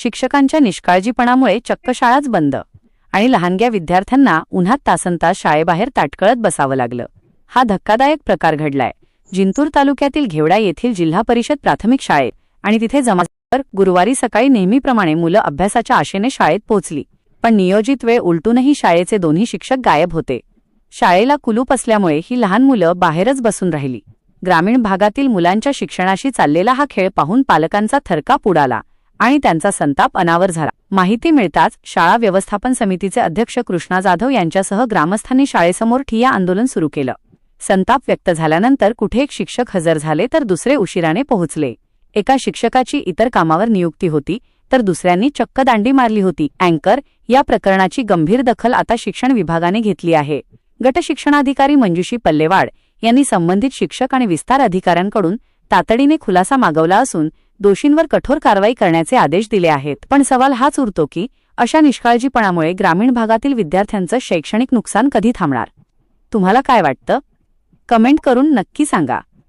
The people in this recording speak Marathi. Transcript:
शिक्षकांच्या निष्काळजीपणामुळे चक्क शाळाच बंद आणि लहानग्या विद्यार्थ्यांना उन्हात तासनतास शाळेबाहेर ताटकळत बसावं लागलं। हा धक्कादायक प्रकार घडलाय जिंतूर तालुक्यातील घेवडा येथील जिल्हा परिषद प्राथमिक शाळेत आणि तिथे जमावर गुरुवारी सकाळी नेहमीप्रमाणे मुलं अभ्यासाच्या आशेने शाळेत पोहोचली, पण नियोजित वेळ उलटूनही शाळेचे दोन्ही शिक्षक गायब होते। शाळेला कुलूप असल्यामुळे ही लहान मुलं बाहेरच बसून राहिली। ग्रामीण भागातील मुलांच्या शिक्षणाशी चाललेला हा खेळ पाहून पालकांचा थरकाप उडाला आणि त्यांचा संताप अनावर झाला। माहिती मिळताच शाळा व्यवस्थापन समितीचे अध्यक्ष कृष्णा जाधव यांच्यासह ग्रामस्थांनी शाळेसमोर ठिय्या आंदोलन सुरू केलं। संताप व्यक्त झाल्यानंतर कुठे एक शिक्षक हजर झाले तर दुसरे उशिराने पोहोचले। एका शिक्षकाची इतर कामावर नियुक्ती होती तर दुसऱ्यांनी चक्क दांडी मारली होती। अँकर, या प्रकरणाची गंभीर दखल आता शिक्षण विभागाने घेतली आहे। गट शिक्षणाधिकारी मंजुषी पल्लेवाड यांनी संबंधित शिक्षक आणि विस्तार अधिकाऱ्यांकडून तातडीने खुलासा मागवला असून दोषींवर कठोर कारवाई करण्याचे आदेश दिले आहेत। पण सवाल हाच उरतो की अशा निष्काळजीपणामुळे ग्रामीण भागातील विद्यार्थ्यांचं शैक्षणिक नुकसान कधी थांबणार? तुम्हाला काय वाटतं? कमेंट करून नक्की सांगा।